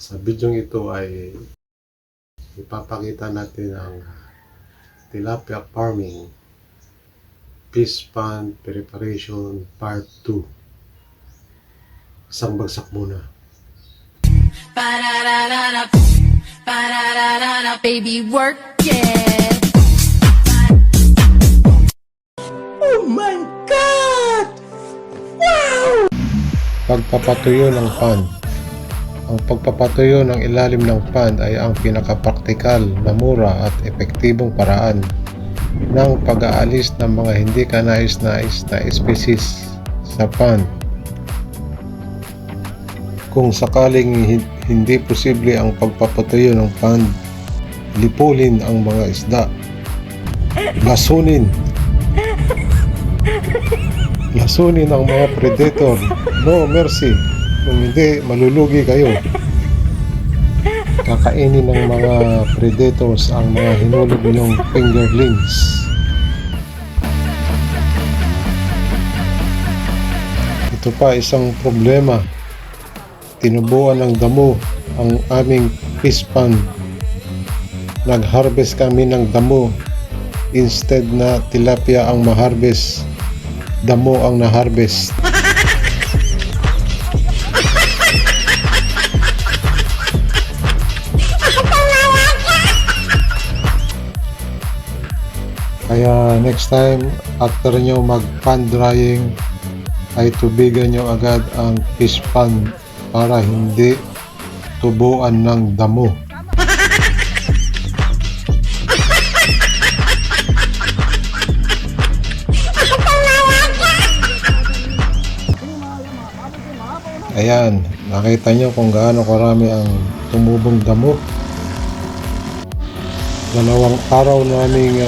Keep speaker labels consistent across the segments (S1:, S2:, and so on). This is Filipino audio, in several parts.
S1: Sa video ito ay ipapakita natin ang tilapia farming fish pond preparation part 2. Isang bagsak muna.
S2: Baby, work it.
S3: Oh my God! Wow!
S1: Pagpapatuyo ng pond. Ang pagpapatuyo ng ilalim ng pond ay ang pinakapraktikal na mura at epektibong paraan ng pag-aalis ng mga hindi kanais-nais na species sa pond. Kung sakaling hindi posible ang pagpapatuyo ng pond, lipulin ang mga isda, lasunin ang mga predator, no mercy. Kung hindi, malulugi kayo. Kakainin ng mga predators ang mga hinulog niyong fingerlings. Ito pa isang problema. Tinubuan ng damo ang aming fish pond. Nag-harvest kami ng damo. Instead na tilapia ang ma-harvest, damo ang na-harvest. Kaya next time, after nyo mag-pond drying, ay tubigan nyo agad ang fish pond para hindi tubuan ng damo. Ayan, nakita nyo kung gaano karami ang tumubong damo. Dalawang araw naming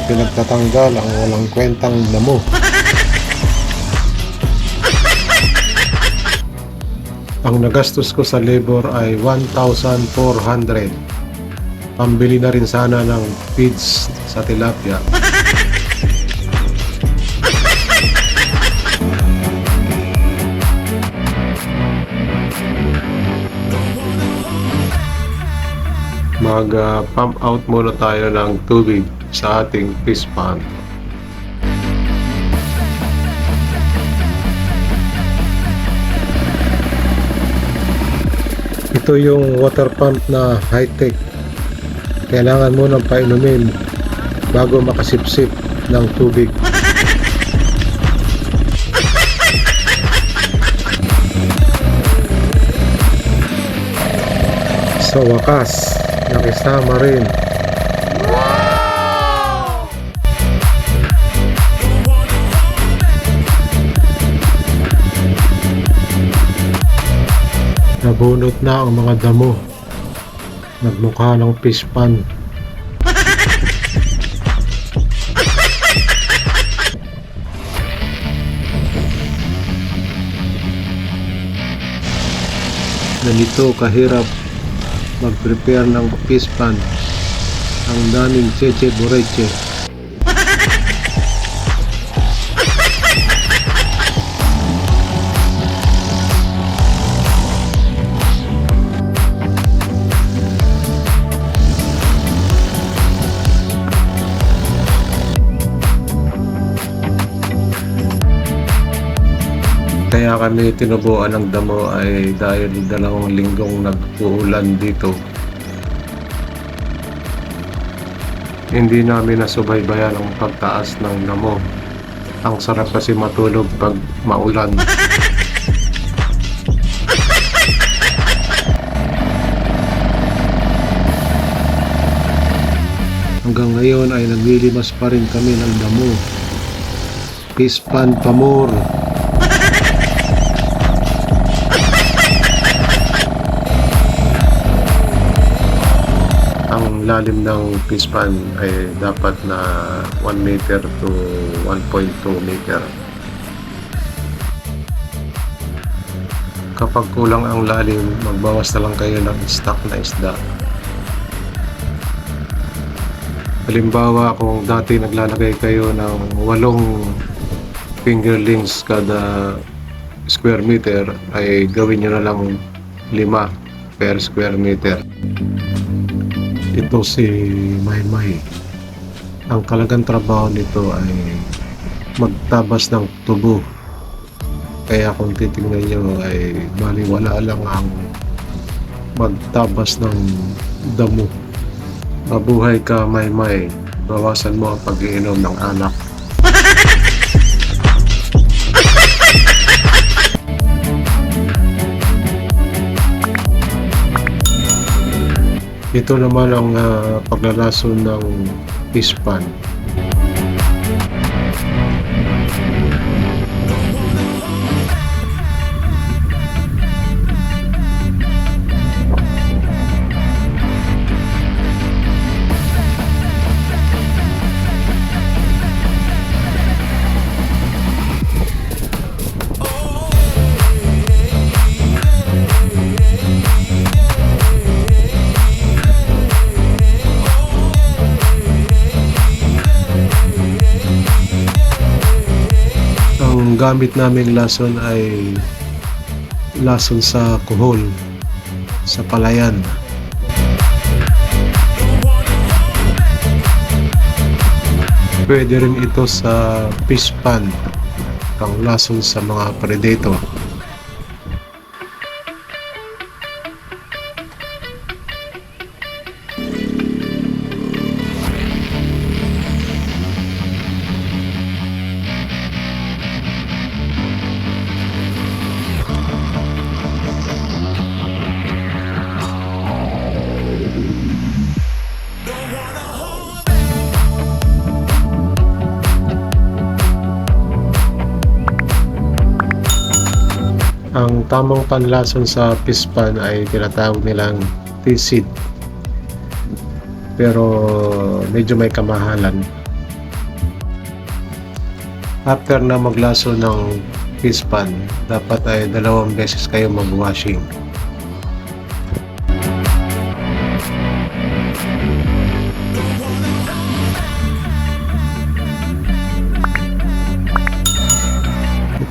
S1: pinagtatanggal ang walang kwentang damo. Ang nagastos ko sa labor ay 1,400. Pambili na rin sana ng feeds sa tilapia. Mag-pump out muna tayo ng tubig sa ating fish pond. Ito yung water pump na high-tech. Kailangan mo nang painumin bago makasipsip ng tubig. Sa wakas, nakisama rin. Nabunot na ang mga damo. Nagmukha ng fish pond. Ganito kahirap mag-prepare ng fish pond ang daming cheche boreche. Kaya kami tinubuan ng damo ay dahil 2 linggong nag-uulan dito. Hindi namin nasubaybayan ang pagtaas ng damo. Ang sarap kasi matulog pag maulan. Hanggang ngayon ay naglilimas pa rin kami ng damo. Fish pond pa more. Ang lalim ng fish pond ay dapat na 1 meter to 1.2 meter. Kapag kulang ang lalim, magbawas na lang kayo ng stock na isda. Halimbawa, kung dati naglalagay kayo ng 8 fingerlings kada square meter, ay gawin nyo na lang 5 per square meter. Ito si Maymay. Ang kalagang trabaho nito ay magtabas ng tubo. Kaya kung titingnan nyo ay baliwala lang ang magtabas ng damo. Mabuhay ka, Maymay. Bawasan mo ang pag-iinom ng alak. Ito naman ang paglalason ng fish pan. Ang gamit naming lason ay lason sa kuhol, sa palayan. Pwede rin ito sa fish pan, pang lason sa mga predator. Ang tamang panlason sa fish pan ay tinatawag nilang T-seed. Pero medyo may kamahalan. After na maglaso ng fish pan, dapat ay 2 beses kayo mag-washing.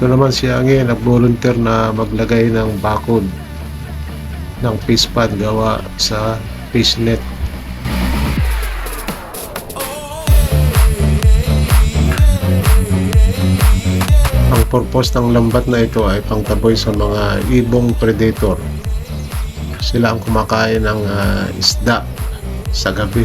S1: Ito naman si Angin, nag-volunteer na maglagay ng bakod ng fish pan gawa sa fish net. Ang purpose ng lambat na ito ay pangtaboy sa mga ibong predator. Sila ang kumakain ng isda sa gabi.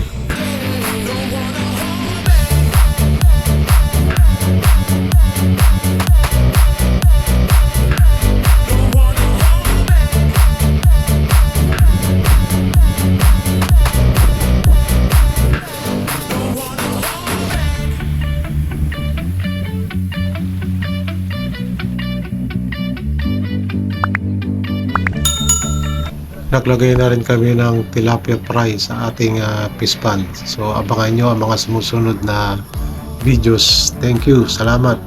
S1: Naglagay na rin kami ng tilapia fry sa ating fish pan. So abangan nyo ang mga sumusunod na videos. Thank you. Salamat.